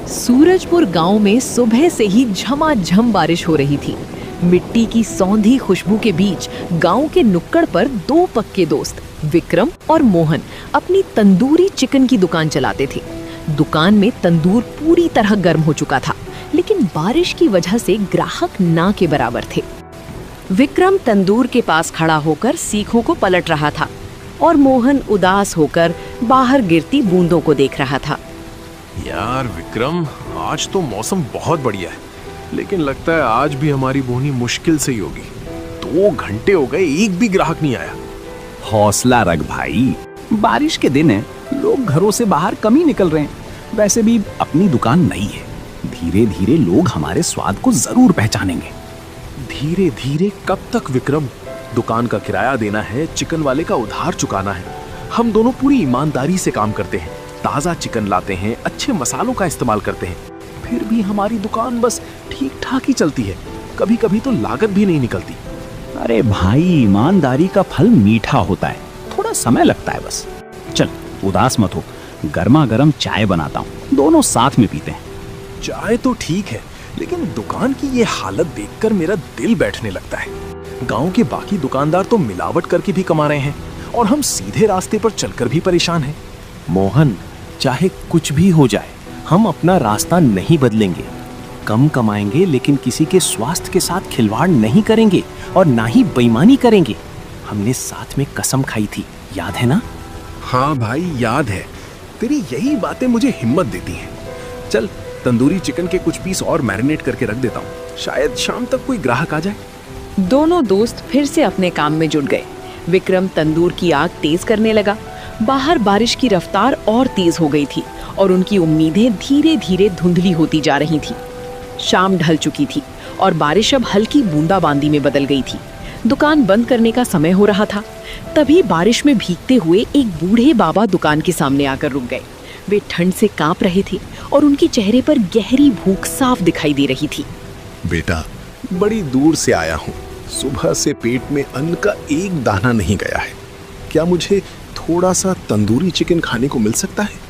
सूरजपुर गांव में सुबह से ही झमाझम बारिश हो रही थी। मिट्टी की सौंधी खुशबू के बीच गांव के नुक्कड़ पर दो पक्के दोस्त विक्रम और मोहन अपनी तंदूरी चिकन की दुकान चलाते थे। दुकान में तंदूर पूरी तरह गर्म हो चुका था, लेकिन बारिश की वजह से ग्राहक ना के बराबर थे। विक्रम तंदूर के पास खड़ा होकर सीखों को पलट रहा था और मोहन उदास होकर बाहर गिरती बूंदों को देख रहा था। यार विक्रम, आज तो मौसम बहुत बढ़िया है, लेकिन लगता है आज भी हमारी बोनी मुश्किल से ही होगी। 2 घंटे हो गए, एक भी ग्राहक नहीं आया। हौसला रख भाई, बारिश के दिन है, लोग घरों से बाहर कम ही निकल रहे हैं। वैसे भी अपनी दुकान नई है, धीरे धीरे लोग हमारे स्वाद को जरूर पहचानेंगे। धीरे धीरे कब तक विक्रम? दुकान का किराया देना है, चिकन वाले का उधार चुकाना है। हम दोनों पूरी ईमानदारी से काम करते हैं, ताज़ा चिकन लाते हैं, अच्छे मसालों का इस्तेमाल करते हैं, फिर भी हमारी दुकान बस ठीक ठाक ही चलती है। कभी कभी तो लागत भी नहीं निकलती। अरे भाई, ईमानदारी का फल मीठा होता है, थोड़ा समय लगता है बस। चल उदास मत हो, गर्मा गर्म चाय बनाता हूँ, दोनों साथ में पीते हैं। चाय तो ठीक है, लेकिन दुकान की ये हालत देखकर मेरा दिल बैठने लगता है। गांव के बाकी दुकानदार तो मिलावट करके भी कमा रहे हैं और हम सीधे रास्ते पर चलकर भी परेशान हैं। मोहन, चाहे कुछ भी हो जाए, हम अपना रास्ता नहीं बदलेंगे। कम कमाएंगे, लेकिन किसी के स्वास्थ्य के साथ खिलवाड़ नहीं करेंगे और ना ही बेईमानी करेंगे। हमने साथ में कसम खाई थी, याद है ना? हाँ भाई, याद है। तेरी यही बातें मुझे हिम्मत देती हैं। चल, तंदूरी चिकन के कुछ पीस और मैरिनेट करके रख देता हूँ, शायद शाम तक कोई ग्राहक आ जाए। दोनों दोस्त फिर से अपने काम में जुट गए। विक्रम तंदूर की आग तेज करने लगा। बाहर बारिश की रफ्तार और तेज हो गई थी और उनकी उम्मीदें धीरे धीरे धुंधली होती जा रही थी। शाम ढल चुकी थी और बारिश अब हल्की बूंदाबांदी में बदल गई थी। दुकान बंद करने का समय हो रहा था। तभी बारिश में भीगते हुए एक बूढ़े बाबा दुकान के सामने आकर रुक गए। वे ठंड से कांप रहे थे और उनके चेहरे पर गहरी भूख साफ दिखाई दे रही थी। बेटा, बड़ी दूर से आया हूँ, सुबह से पेट में अन्न का एक दाना नहीं गया है। क्या मुझे थोड़ा सा तंदूरी चिकन खाने को मिल सकता है?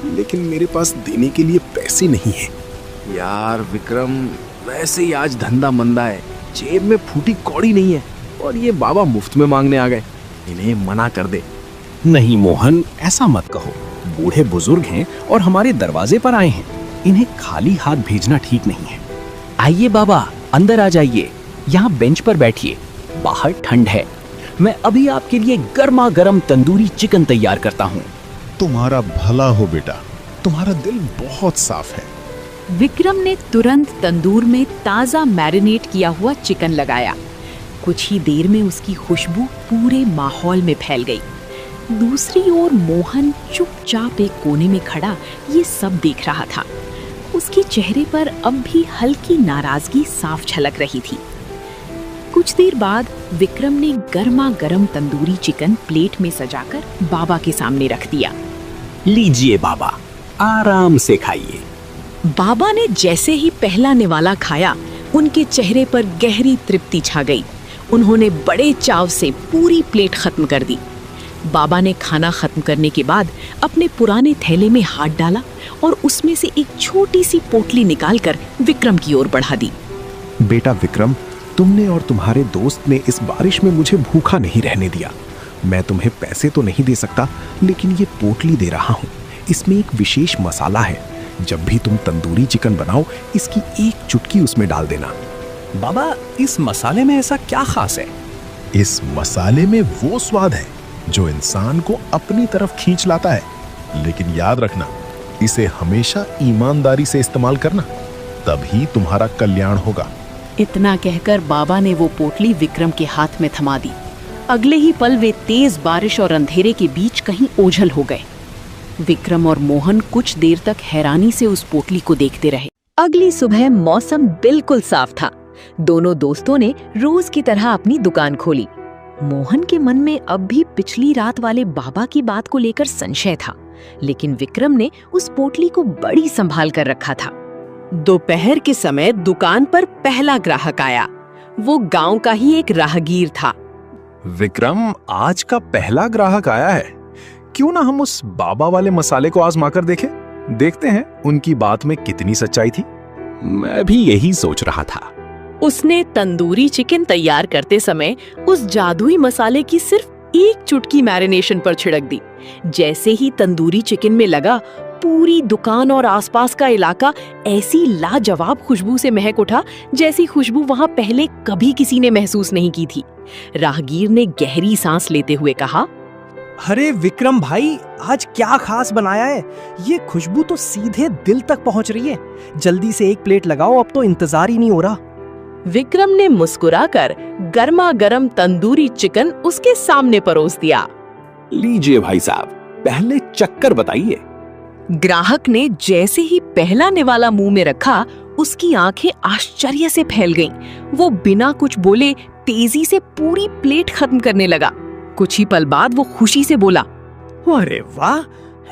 लेकिन मेरे पास देने के लिए पैसे नहीं है। यार विक्रम, वैसे ही आज धंधा मंदा है, जेब में फूटी कौड़ी नहीं है और ये बाबा मुफ्त में मांगने आ गए। इन्हें मना कर दे। नहीं मोहन, ऐसा मत कहो। बूढ़े बुजुर्ग हैं और हमारे दरवाजे पर आए हैं, इन्हें खाली हाथ भेजना ठीक नहीं है। आइए बाबा, अंदर आ जाइए, यहाँ बेंच पर बैठिए। बाहर ठंड है, मैं अभी आपके लिए गर्मा गर्म तंदूरी चिकन तैयार करता हूँ। तुम्हारा भला हो बेटा, तुम्हारा दिल बहुत साफ है। विक्रम ने तुरंत तंदूर में ताज़ा मैरिनेट किया हुआ चिकन लगाया। कुछ ही देर में उसकी खुशबू पूरे माहौल में फैल गई। दूसरी ओर मोहन चुपचाप एक कोने में खड़ा ये सब देख रहा था। उसके चेहरे पर अब भी हल्की नाराजगी साफ झलक रही थी। कुछ देर बाद विक्रम ने गर्मा गर्म तंदूरी चिकन प्लेट में सजाकर बाबा के सामने रख दिया। लीजिए बाबा, आराम से खाइए। बाबा ने जैसे ही पहला निवाला खाया, उनके चेहरे पर गहरी तृप्ति छा गई। उन्होंने बड़े चाव से पूरी प्लेट खत्म कर दी। बाबा ने खाना खत्म करने के बाद अपने पुराने थैले में हाथ डाला और उसमें से एक छोटी सी पोटली निकालकर विक्रम की ओर बढ़ा दी। बेटा विक्रम, तुमने और तुम्हारे दोस्त ने इस बारिश में मुझे भूखा नहीं रहने दिया। मैं तुम्हें पैसे तो नहीं दे सकता, लेकिन ये पोटली दे रहा हूँ। इसमें एक विशेष मसाला है। जब भी तुम तंदूरी चिकन बनाओ, इसकी एक चुटकी उसमें डाल देना। बाबा, इस मसाले में ऐसा क्या खास है? इस मसाले में वो स्वाद है जो इंसान को अपनी तरफ खींच लाता है। लेकिन याद रखना, इसे हमेशा ईमानदारी से इस्तेमाल करना, तभी तुम्हारा कल्याण होगा। इतना कहकर बाबा ने वो पोटली विक्रम के हाथ में थमा दी। अगले ही पल वे तेज बारिश और अंधेरे के बीच कहीं ओझल हो गए। विक्रम और मोहन कुछ देर तक हैरानी से उस पोटली को देखते रहे। अगली सुबह मौसम बिल्कुल साफ था। दोनों दोस्तों ने रोज की तरह अपनी दुकान खोली। मोहन के मन में अब भी पिछली रात वाले बाबा की बात को लेकर संशय था, लेकिन विक्रम ने उस पोटली को बड़ी संभाल कर रखा था। दोपहर के समय दुकान पर पहला ग्राहक आया। वो गांव का ही एक राहगीर था। विक्रम, आज का पहला ग्राहक आया है। क्यों ना हम उस बाबा वाले मसाले को आजमा कर देखें? देखते हैं उनकी बात में कितनी सच्चाई थी। मैं भी यही सोच रहा था। उसने तंदूरी चिकन तैयार करते समय उस जादुई मसाले की सिर्फ एक चुटकी मैरिनेशन पर छिड़क दी। जैसे ही तंदूरी चिकन में लगा, पूरी दुकान और आसपास का इलाका ऐसी लाजवाब खुशबू से महक उठा जैसी खुशबू वहां पहले कभी किसी ने महसूस नहीं की थी। राहगीर ने गहरी सांस लेते हुए कहा, अरे विक्रम भाई, आज क्या खास बनाया है? ये खुशबू तो सीधे दिल तक पहुंच रही है। जल्दी से एक प्लेट लगाओ, अब तो इंतजार ही नहीं हो रहा। विक्रम ने मुस्कुराकर गर्मा गर्म तंदूरी चिकन उसके सामने परोस दिया। लीजिए भाई साहब, पहले चक्कर बताइए। ग्राहक ने जैसे ही पहला निवाला मुंह में रखा, उसकी आंखें आश्चर्य से फैल गईं। वो बिना कुछ बोले तेजी से पूरी प्लेट खत्म करने लगा। कुछ ही पल बाद वो खुशी से बोला, अरे वाह,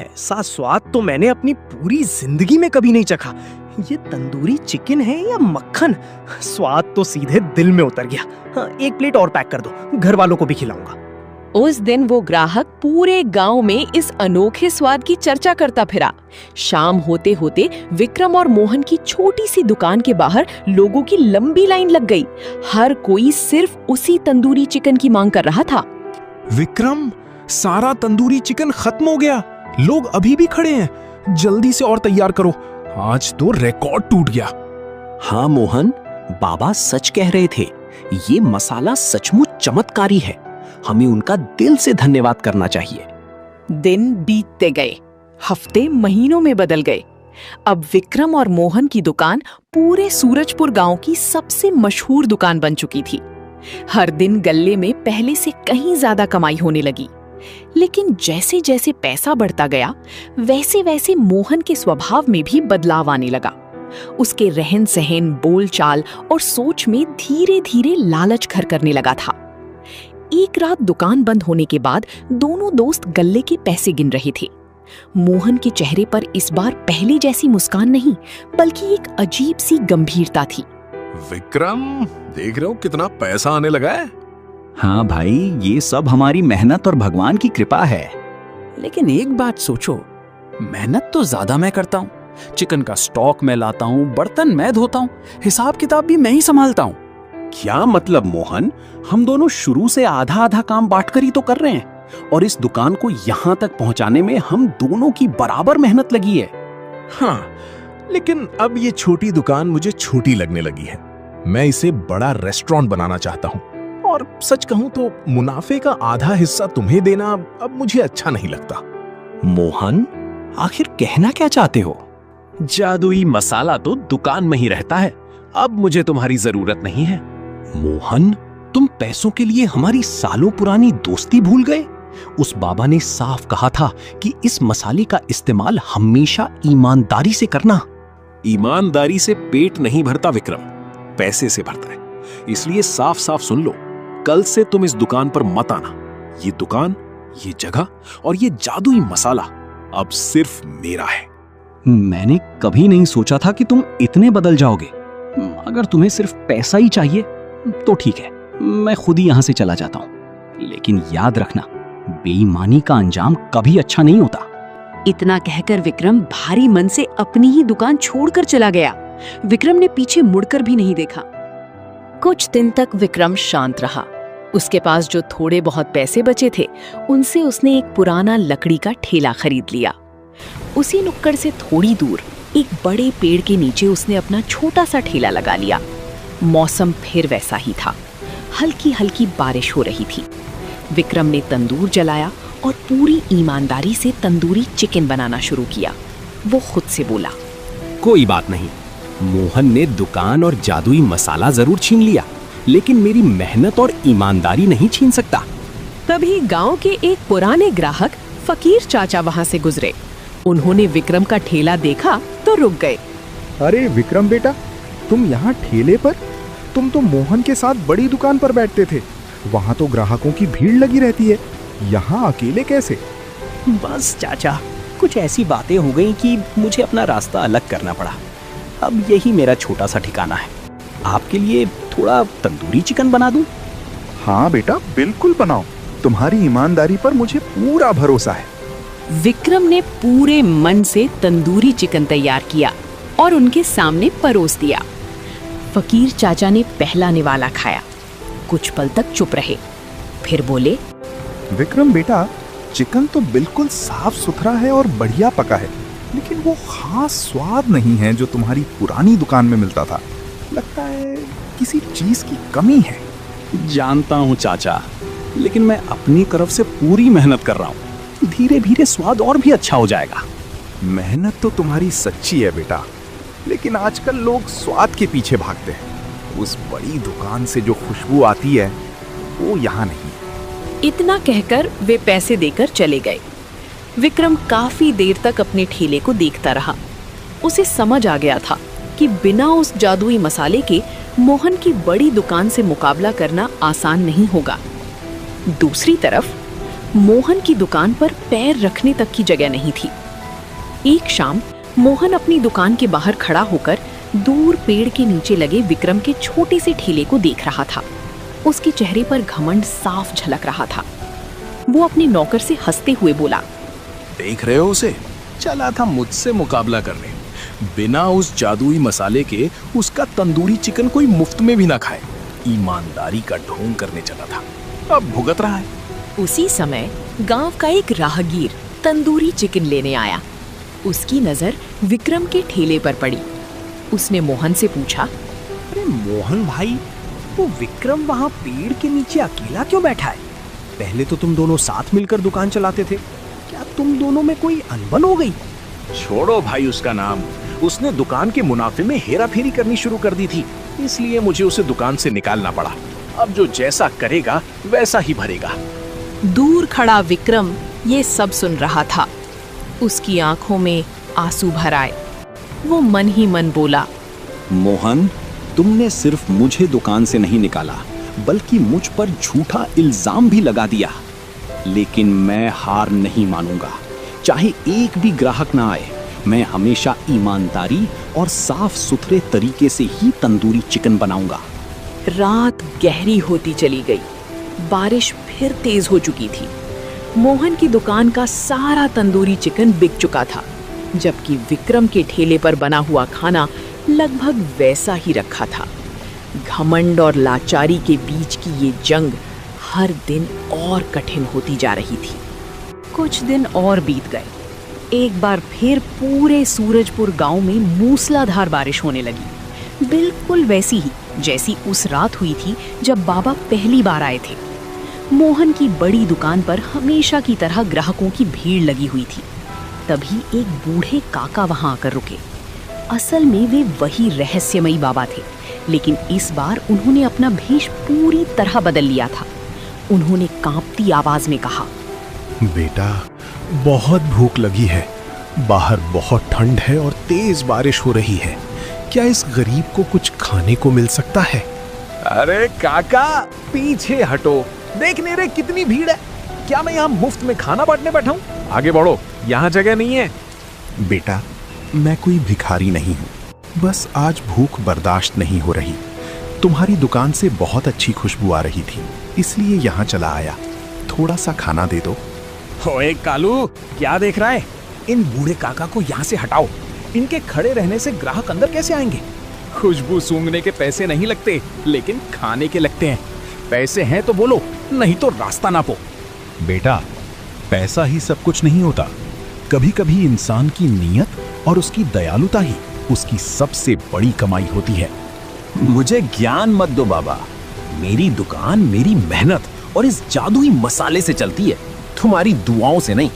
ऐसा स्वाद तो मैंने अपनी पूरी जिंदगी में कभी नहीं चखा। ये तंदूरी चिकन है या मक्खन? स्वाद तो सीधे दिल में उतर गया। हाँ, एक प्लेट और पैक कर दो, घर वालों को भी खिलाऊंगा। उस दिन वो ग्राहक पूरे गांव में इस अनोखे स्वाद की चर्चा करता फिरा। शाम होते होते विक्रम और मोहन की छोटी सी दुकान के बाहर लोगों की लंबी लाइन लग गई। हर कोई सिर्फ उसी तंदूरी चिकन की मांग कर रहा था। विक्रम, सारा तंदूरी चिकन खत्म हो गया। लोग अभी भी खड़े हैं। जल्दी से और तैयार करो, आज तो रिकॉर्ड टूट गया। हाँ मोहन, बाबा सच कह रहे थे। ये मसाला सचमुच चमत्कारी है। हमें उनका दिल से धन्यवाद करना चाहिए। दिन बीतते गए, हफ्ते महीनों में बदल गए। अब विक्रम और मोहन की दुकान पूरे सूरजपुर गांव की सबसे मशहूर दुकान बन चुकी थी। हर दिन गल्ले में पहले से कहीं ज्यादा कमाई होने लगी। लेकिन जैसे जैसे पैसा बढ़ता गया, वैसे वैसे मोहन के स्वभाव में भी बदलाव आने लगा। उसके रहन सहन, बोलचाल और सोच में धीरे धीरे लालच घर करने लगा था। एक रात दुकान बंद होने के बाद दोनों दोस्त गल्ले के पैसे गिन रहे थे। मोहन के चेहरे पर इस बार पहले जैसी मुस्कान नहीं, बल्कि एक अजीब सी गंभीरता थी। विक्रम, देख रहे हो कितना पैसा आने लगा है? हाँ भाई, ये सब हमारी मेहनत और भगवान की कृपा है। लेकिन एक बात सोचो, मेहनत तो ज्यादा मैं करता हूँ। चिकन का स्टॉक मैं लाता हूँ, बर्तन मैं धोता हूँ, हिसाब किताब भी मैं ही संभालता हूँ। क्या मतलब मोहन, हम दोनों शुरू से आधा आधा काम बांटकर ही तो कर रहे हैं, और इस दुकान को यहाँ तक पहुँचाने में हम दोनों की बराबर मेहनत लगी है। हाँ, लेकिन अब ये छोटी दुकान मुझे छोटी लगने लगी है। मैं इसे बड़ा रेस्टोरेंट बनाना चाहता हूँ, और सच कहूँ तो मुनाफे का आधा हिस्सा तुम्हें देना अब मुझे अच्छा नहीं लगता। मोहन, आखिर कहना क्या चाहते हो? जादुई मसाला तो दुकान में ही रहता है, अब मुझे तुम्हारी जरूरत नहीं है। मोहन, तुम पैसों के लिए हमारी सालों पुरानी दोस्ती भूल गए? उस बाबा ने साफ कहा था कि इस मसाले का इस्तेमाल हमेशा ईमानदारी से करना। ईमानदारी से पेट नहीं भरता विक्रम, पैसे से भरता है। इसलिए साफ साफ सुन लो, कल से तुम इस दुकान पर मत आना। ये दुकान, ये जगह और ये जादुई मसाला अब सिर्फ मेरा है। मैंने कभी नहीं सोचा था कि तुम इतने बदल जाओगे। अगर तुम्हें सिर्फ पैसा ही चाहिए तो ठीक है, मैं खुद ही यहाँ से चला जाता हूँ। लेकिन याद रखना, बेईमानी का अंजाम कभी अच्छा नहीं होता। इतना कहकर विक्रम भारी मन से अपनी ही दुकान छोड़कर चला गया। विक्रम ने पीछे मुड़कर भी नहीं देखा। कुछ दिन तक विक्रम शांत रहा। उसके पास जो थोड़े बहुत पैसे बचे थे, उनसे उसने एक पुराना लकड़ी का ठेला खरीद लिया। उसी नुक्कड़ से थोड़ी दूर एक बड़े पेड़ के नीचे उसने अपना छोटा सा ठेला लगा लिया। मौसम फिर वैसा ही था, हल्की हल्की बारिश हो रही थी। विक्रम ने तंदूर जलाया और पूरी ईमानदारी से तंदूरी चिकन बनाना शुरू किया। वो खुद से बोला, कोई बात नहीं, मोहन ने दुकान और जादुई मसाला जरूर छीन लिया, लेकिन मेरी मेहनत और ईमानदारी नहीं छीन सकता। तभी गांव के एक पुराने ग्राहक फकीर चाचा वहां से गुजरे। उन्होंने विक्रम का ठेला देखा तो रुक गए। अरे विक्रम बेटा, तुम यहाँ ठेले पर? तुम तो मोहन के साथ बड़ी दुकान पर बैठते थे। वहाँ तो ग्राहकों की भीड़ लगी रहती है, यहाँ अकेले कैसे? बस चाचा, कुछ ऐसी बातें हो गई कि मुझे अपना रास्ता अलग करना पड़ा। अब यही मेरा छोटा सा ठिकाना है। आपके लिए थोड़ा तंदूरी चिकन बना दूं? हाँ बेटा, बिल्कुल बनाओ। तुम्हारी ईमानदारी पर मुझे पूरा भरोसा है। विक्रम ने पूरे मन से तंदूरी चिकन तैयार किया और उनके सामने परोस दिया। फकीर चाचा ने पहला निवाला खाया, कुछ पल तक चुप रहे, फिर बोले, विक्रम बेटा, चिकन तो बिल्कुल साफ सुथरा है और बढ़िया पका है, लेकिन वो खास स्वाद नहीं है जो तुम्हारी पुरानी दुकान में मिलता था। लगता है किसी चीज की कमी है। जानता हूँ चाचा, लेकिन मैं अपनी तरफ से पूरी मेहनत कर रहा हूँ। धीरे धीरे स्वाद और भी अच्छा हो जाएगा। मेहनत तो तुम्हारी सच्ची है बेटा, लेकिन आजकल लोग स्वाद के पीछे भागते हैं। उस बड़ी दुकान से जो खुशबू आती है वो यहाँ नहीं। इतना कहकर वे पैसे देकर चले गए। विक्रम काफी देर तक अपने ठेले को देखता रहा। उसे समझ आ गया था कि बिना उस जादुई मसाले के मोहन की बड़ी दुकान से मुकाबला करना आसान नहीं होगा। दूसरी तरफ मोहन की दुकान पर पैर रखने तक की जगह नहीं थी। एक शाम मोहन अपनी दुकान के बाहर खड़ा होकर दूर पेड़ के नीचे लगे विक्रम के छोटे से ठेले को देख रहा था। उसके चेहरे पर घमंड साफ झलक रहा था। वो अपने नौकर से हंसते हुए बोला, देख रहे हो उसे? चला था मुझसे मुकाबला करने। बिना उस जादुई मसाले के उसका तंदूरी चिकन कोई मुफ्त में भी ना खाए। ईमानदारी का ढोंग करने चला था, अब भुगत रहा है। उसी समय गांव का एक राहगीर तंदूरी चिकन लेने आया। उसकी नजर विक्रम के ठेले पर पड़ी। उसने मोहन से पूछा, अरे मोहन भाई, वो विक्रम वहाँ पेड़ के नीचे अकेला क्यों बैठा है? पहले तो तुम दोनों साथ मिलकर दुकान चलाते थे, क्या तुम दोनों में कोई अनबन हो गई? छोड़ो भाई उसका नाम। उसने दुकान के मुनाफे में हेरा फेरी करनी शुरू कर दी थी, इसलिए मुझे उसे दुकान से निकालना पड़ा। अब जो जैसा करेगा वैसा ही भरेगा। दूर खड़ा विक्रम ये सब सुन रहा था। उसकी आंखों में आंसू भर आए। वो मन ही मन बोला, मोहन, तुमने सिर्फ मुझे दुकान से नहीं निकाला, बल्कि मुझ पर झूठा इल्जाम भी लगा दिया। लेकिन मैं हार नहीं मानूंगा। चाहे एक भी ग्राहक ना आए, मैं हमेशा ईमानदारी और साफ सुथरे तरीके से ही तंदूरी चिकन बनाऊंगा। रात गहरी होती चली गई। बारिश फिर तेज हो चुकी थी। मोहन की दुकान का सारा तंदूरी चिकन बिक चुका था, जबकि विक्रम के ठेले पर बना हुआ खाना लगभग वैसा ही रखा था। घमंड और लाचारी के बीच की ये जंग हर दिन और कठिन होती जा रही थी। कुछ दिन और बीत गए। एक बार फिर पूरे सूरजपुर गांव में मूसलाधार बारिश होने लगी, बिल्कुल वैसी ही जैसी उस रात हुई थी जब बाबा पहली बार आए थे। मोहन की बड़ी दुकान पर हमेशा की तरह ग्राहकों की भीड़ लगी हुई थी। तभी एक बूढ़े काका वहां आकर रुके। असल में वे वही रहस्यमयी बाबा थे, लेकिन इस बार उन्होंने अपना भेष पूरी तरह बदल लिया था। उन्होंने कांपती आवाज में कहा, बेटा, बहुत भूख लगी है। बाहर बहुत ठंड है और तेज बारिश हो रही है। क्या इस गरीब को कुछ खाने को मिल सकता है? अरे काका, पीछे हटो। देखने रे कितनी भीड़ है। क्या मैं यहाँ मुफ्त में खाना बांटने बैठा हूँ? आगे बढ़ो, यहाँ जगह नहीं है। बेटा, मैं कोई भिखारी नहीं हूँ, बस आज भूख बर्दाश्त नहीं हो रही। तुम्हारी दुकान से बहुत अच्छी खुशबू आ रही थी, इसलिए यहाँ चला आया। थोड़ा सा खाना दे दो। ओए कालू, क्या देख रहा है? इन बूढ़े काका को यहाँ से हटाओ। इनके खड़े रहने से ग्राहक अंदर कैसे आएंगे? खुशबू सूंघने के पैसे नहीं लगते, लेकिन खाने के लगते हैं। पैसे हैं तो बोलो, नहीं तो रास्ता नापो। बेटा, पैसा ही सब कुछ नहीं होता। कभी कभी इंसान की नीयत और उसकी दयालुता ही उसकी सबसे बड़ी कमाई होती है। मुझे ज्ञान मत दो बाबा। मेरी दुकान मेरी मेहनत और इस जादुई मसाले से चलती है, तुम्हारी दुआओं से नहीं।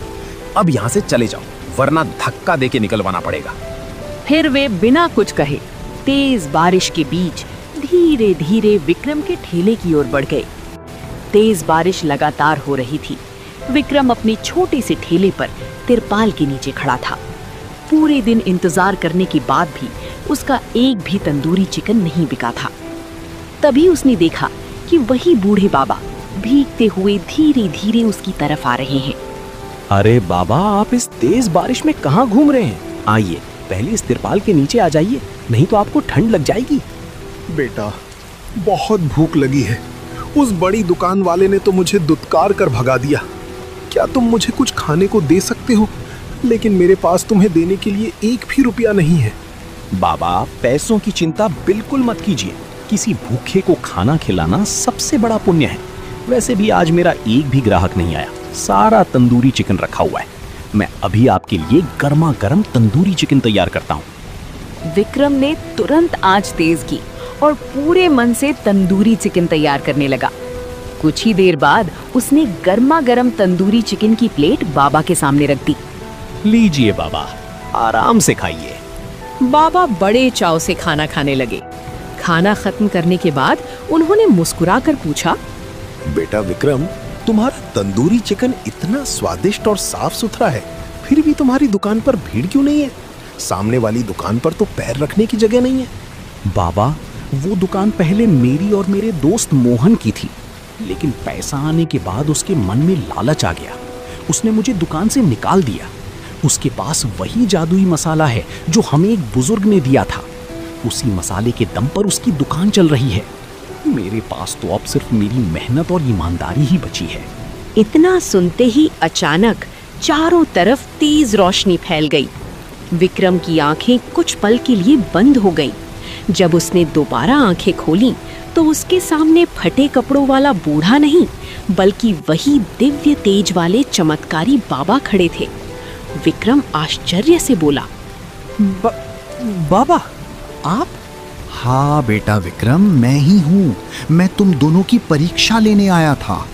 अब यहाँ से चले जाओ, वरना धक्का देके निकलवाना पड़ेगा। फिर वे बिना कुछ कहे तेज बारिश के बीच धीरे धीरे विक्रम के ठेले की ओर बढ़ गए। तेज बारिश लगातार हो रही थी। विक्रम अपने छोटे से ठेले पर तिरपाल के नीचे खड़ा था। पूरे दिन इंतजार करने के बाद भी उसका एक भी तंदूरी चिकन नहीं बिका था। तभी उसने देखा कि वही बूढ़े बाबा भीगते हुए धीरे धीरे उसकी तरफ आ रहे हैं। अरे बाबा, आप इस तेज बारिश में कहाँ घूम रहे हैं? आइए, पहले इस तिरपाल के नीचे आ जाइए, नहीं तो आपको ठंड लग जाएगी। बेटा, बहुत भूख लगी है। उस बड़ी दुकान वाले ने तो मुझे दुत्कार कर भगा दिया। क्या तुम मुझे कुछ खाने को दे सकते हो? लेकिन मेरे पास तुम्हें देने के लिए एक भी रुपया नहीं है। बाबा, पैसों की चिंता बिल्कुल मत कीजिए। किसी भूखे को खाना खिलाना सबसे बड़ा पुण्य है। वैसे भी आज मेरा एक भी ग्राहक नहीं आया। सारा तंदूरी चिकन रखा हुआ है। मैं अभी आपके लिए गर्मा गर्म तंदूरी चिकन तैयार करता हूँ। विक्रम ने तुरंत आंच तेज की और पूरे मन से तंदूरी चिकन तैयार करने लगा। कुछ ही देर बाद उसने गर्मा गर्म तंदूरी चिकन की प्लेट बाबा के सामने रख दी। लीजिए बाबा, आराम से खाइए। बाबा बड़े चाव से खाना खाने लगे। खाना खत्म करने के बाद उन्होंने मुस्कुराकर पूछा, बेटा विक्रम, तुम्हारा तंदूरी चिकन इतना स्वादिष्ट और साफ सुथरा है, फिर भी तुम्हारी दुकान पर भीड़ क्यों नहीं है? सामने वाली दुकान पर तो पैर रखने की जगह नहीं है। बाबा, वो दुकान पहले मेरी और मेरे दोस्त मोहन की थी, लेकिन पैसा आने के बाद उसके मन में लालच आ गया। उसने मुझे दुकान से निकाल दिया। उसके पास वही जादुई मसाला है जो हमें एक बुजुर्ग ने दिया था। उसी मसाले के दम पर उसकी दुकान चल रही है। मेरे पास तो अब सिर्फ मेरी मेहनत और ईमानदारी ही बची है। इतना सुनते ही अचानक चारों तरफ तेज रोशनी फैल गई। विक्रम की आंखें कुछ पल के लिए बंद हो गईं। जब उसने दोबारा आंखें खोलीं, तो उसके सामने फटे कपड़ों वाला बूढ़ा नहीं, बल्कि वही दिव्य तेज वाले चमत्कारी बाबा खड़े थे। विक्रम आश्चर्य से बोला, बाबा, आप? हाँ बेटा विक्रम, मैं ही हूँ। मैं तुम दोनों की परीक्षा लेने आया था।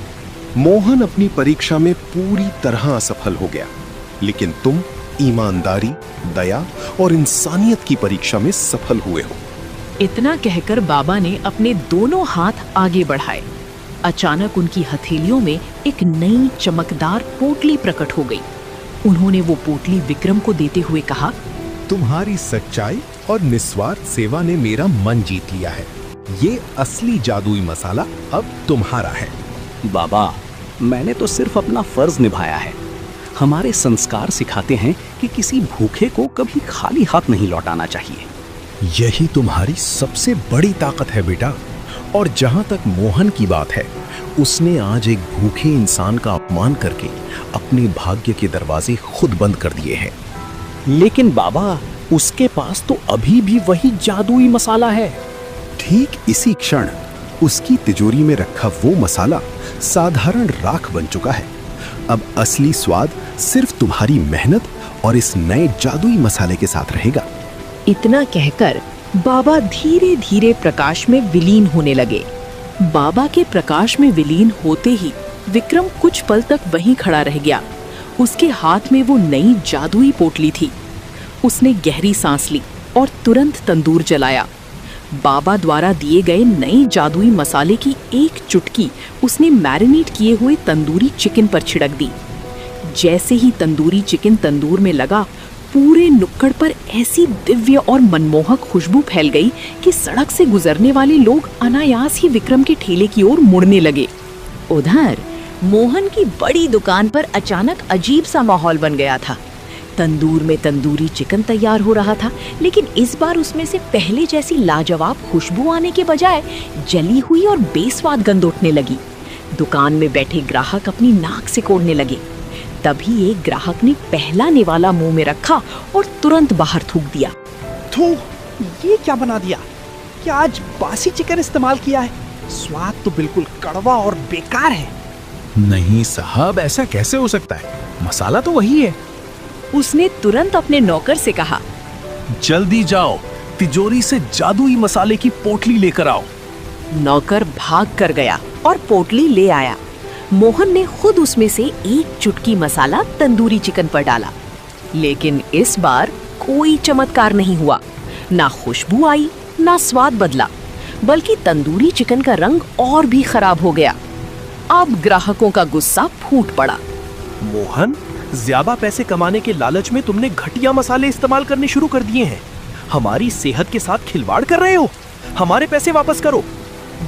मोहन अपनी परीक्षा में पूरी तरह असफल हो गया, लेकिन तुम ईमानदारी, दया और इंसानियत की परीक्षा में सफल हुए हो। इतना कहकर बाबा ने अपने दोनों हाथ आगे बढ़ाए। अचानक उनकी हथेलियों में एक नई चमकदार पोटली प्रकट हो गई। उन्होंने वो पोटली विक्रम को देते हुए कहा, तुम्हारी सच्चाई और निस्वार्थ सेवा ने मेरा मन जीत लिया है। ये असली जादुई मसाला अब तुम्हारा है। बाबा, मैंने तो सिर्फ अपना फर्ज निभाया है। हमारे संस्कार सिखाते हैं कि किसी भूखे को कभी खाली हाथ नहीं लौटाना चाहिए। यही तुम्हारी सबसे बड़ी ताकत है बेटा। और जहां तक मोहन की बात है, उसने आज एक भूखे इंसान का अपमान करके अपने भाग्य के दरवाजे खुद बंद कर दिए हैं। लेकिन बाबा, उसके पास तो अभी भी वही जादुई मसाला है। ठीक इसी क्षण उसकी तिजोरी में रखा वो मसाला साधारण राख बन चुका है। अब असली स्वाद सिर्फ तुम्हारी मेहनत और इस नए जादुई मसाले के साथ रहेगा। इतना कहकर बाबा धीरे धीरे प्रकाश में विलीन होने लगे। बाबा के प्रकाश में विलीन होते ही विक्रम कुछ पल तक वहीं खड़ा रह गया। उसके हाथ में वो नई जादुई पोटली थी। उसने गहरी सांस ली और तुरंत तंदूर जलाया। बाबा द्वारा दिए गए नए जादुई मसाले की एक चुटकी उसने मैरिनेट किए हुए तंदूरी चिकन पर छिड़क दी। जैसे ही तंदूरी चिकन तंदूर में लगा, पूरे नुक्कड़ पर ऐसी दिव्य और मनमोहक खुशबू फैल गई कि सड़क से गुजरने वाले लोग अनायास ही विक्रम के ठेले की ओर मुड़ने लगे। उधर मोहन की बड़ी दुकान पर अचानक अजीब सा माहौल बन गया था। तंदूर में तंदूरी चिकन तैयार हो रहा था, लेकिन इस बार उसमें से पहले जैसी लाजवाब खुशबू आने के बजाय जली हुई और बेस्वाद गंध उठने लगी। दुकान में बैठे ग्राहक अपनी नाक से कोड़ने लगे। तभी एक ग्राहक ने पहला निवाला मुंह में रखा और तुरंत बाहर थूक दिया। तो ये क्या बना दिया? क्या आज बासी चिकन इस्तेमाल किया है? स्वाद तो बिल्कुल कड़वा और बेकार है। नहीं साहब, ऐसा कैसे हो सकता है? मसाला तो वही है। उसने तुरंत अपने नौकर से कहा, जल्दी जाओ, तिजोरी से जादुई मसाले की पोटली लेकर आओ। नौकर भाग कर गया और पोटली ले आया। मोहन ने खुद उसमें से एक चुटकी मसाला तंदूरी चिकन पर डाला, लेकिन इस बार कोई चमत्कार नहीं हुआ। ना खुशबू आई, ना स्वाद बदला, बल्कि तंदूरी चिकन का रंग और भी खराब हो गया। अब ग्राहकों का गुस्सा फूट पड़ा। मोहन, ज्यादा पैसे कमाने के लालच में तुमने घटिया मसाले इस्तेमाल करने शुरू कर दिए हैं। हमारी सेहत के साथ खिलवाड़ कर रहे हो। हमारे पैसे वापस करो।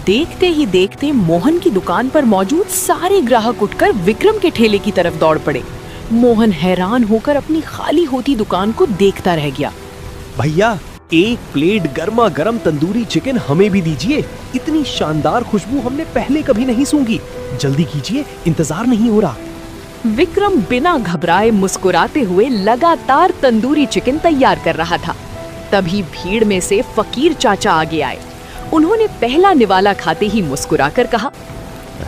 देखते ही देखते मोहन की दुकान पर मौजूद सारे ग्राहक उठकर विक्रम के ठेले की तरफ दौड़ पड़े। मोहन हैरान होकर अपनी खाली होती दुकान को देखता रह गया। भैया, एक प्लेट गर्मा गर्म तंदूरी चिकन हमें भी दीजिए। इतनी शानदार खुशबू हमने पहले कभी नहीं सूंघी। जल्दी कीजिए, इंतजार नहीं हो रहा। विक्रम बिना घबराए मुस्कुराते हुए लगातार तंदूरी चिकन तैयार कर रहा था। तभी भीड़ में से फकीर चाचा आगे आए। उन्होंने पहला निवाला खाते ही मुस्कुराकर कहा,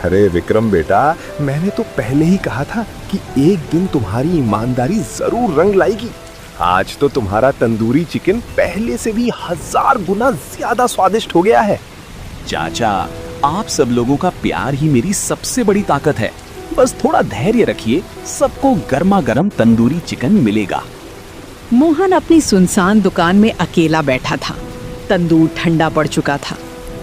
अरे विक्रम बेटा, मैंने तो पहले ही कहा था कि एक दिन तुम्हारी ईमानदारी जरूर रंग लाएगी। आज तो तुम्हारा तंदूरी चिकन पहले से भी 1000 गुना ज्यादा स्वादिष्ट हो गया है। चाचा, आप सब लोगों का प्यार ही मेरी सबसे बड़ी ताकत है। बस थोड़ा धैर्य रखिए, सबको गर्मा गर्म तंदूरी चिकन मिलेगा। मोहन अपनी सुनसान दुकान में अकेला बैठा था। तंदूर ठंडा पड़ चुका था,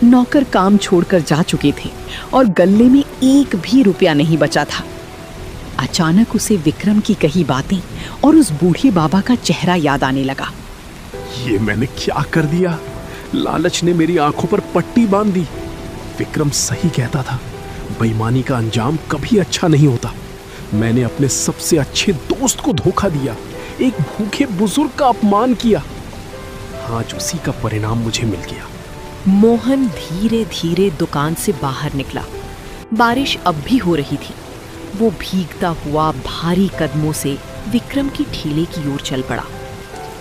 नौकर काम छोड़कर जा चुके थे और गल्ले में एक भी रुपया नहीं बचा था। अचानक उसे विक्रम की कही बातें और उस बूढ़े बाबा का चेहरा याद आने लगा। ये मैंने क्या कर दिया? लालच ने मेरी आंखों पर पट्टी बांध दी। विक्रम सही कहता था, बेईमानी का अंजाम कभी अच्छा नहीं होता। मैंने अपने सबसे अच्छे दोस्त को धोखा दिया, एक भूखे बुजुर्ग का अपमान किया। आज उसी का परिणाम मुझे मिल गया। मोहन धीरे धीरे दुकान से बाहर निकला। बारिश अब भी हो रही थी। वो भीगता हुआ भारी कदमों से विक्रम की ठेले की ओर चल पड़ा।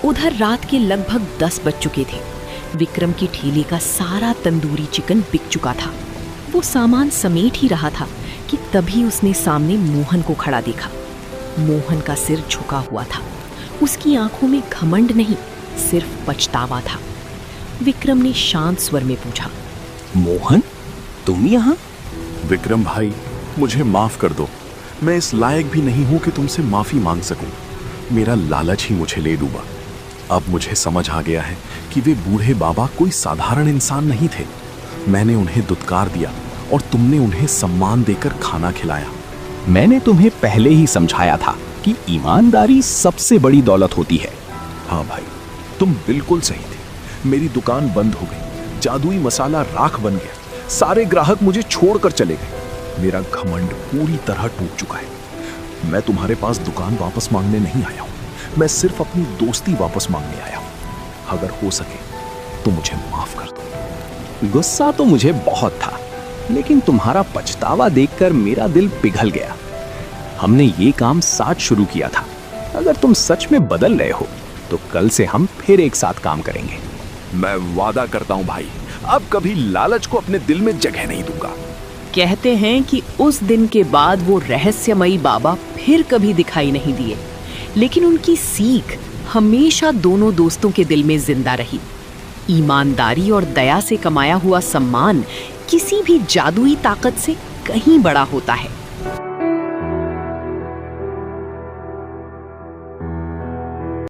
उधर रात के लगभग 10 बज चुके थे। विक्रम की ठेले का सारा तंदूरी चिकन बिक चुका था। वो सामान समेट ही रहा था कि तभी उसने सामने मोहन को खड़ा देखा। मोहन का सिर झुका हुआ था। उसकी आंखों में घमंड नहीं, सिर्फ पछतावा था। विक्रम ने शांत स्वर में पूछा, मोहन, तुम यहाँ? विक्रम भाई, मुझे माफ कर दो। मैं इस लायक भी नहीं हूं कि तुमसे माफी मांग सकूं। मेरा लालच ही मुझे ले डूबा। अब मुझे समझ आ गया है कि वे बूढ़े बाबा कोई साधारण इंसान नहीं थे। मैंने उन्हें दुत्कार दिया और तुमने उन्हें सम्मान देकर खाना खिलाया। मैंने तुम्हें पहले ही समझाया था कि ईमानदारी सबसे बड़ी दौलत होती है। हाँ भाई, तुम बिल्कुल सही थे। मेरी दुकान बंद हो गई, जादुई मसाला राख बन गया, सारे ग्राहक मुझे छोड़कर चले गए। मेरा घमंड पूरी तरह टूट चुका है। मैं तुम्हारे पास दुकान वापस मांगने नहीं आया हूं, मैं सिर्फ अपनी दोस्ती वापस मांगने आया हूं। अगर हो सके तो मुझे माफ कर दो। गुस्सा तो मुझे बहुत था, लेकिन तुम्हारा पछतावा देखकर मेरा दिल पिघल गया। हमने ये काम साथ शुरू किया था। अगर तुम सच में बदल रहे हो तो कल से हम फिर एक साथ काम करेंगे। मैं वादा करता हूं भाई, अब कभी लालच को अपने दिल में जगह नहीं दूंगा। कहते हैं कि उस दिन के बाद वो रहस्यमयी बाबा फिर कभी दिखाई नहीं दिए, लेकिन उनकी सीख हमेशा दोनों दोस्तों के दिल में जिंदा रही। ईमानदारी और दया से कमाया हुआ सम्मान किसी भी जादुई ताकत से कहीं बड़ा होता है।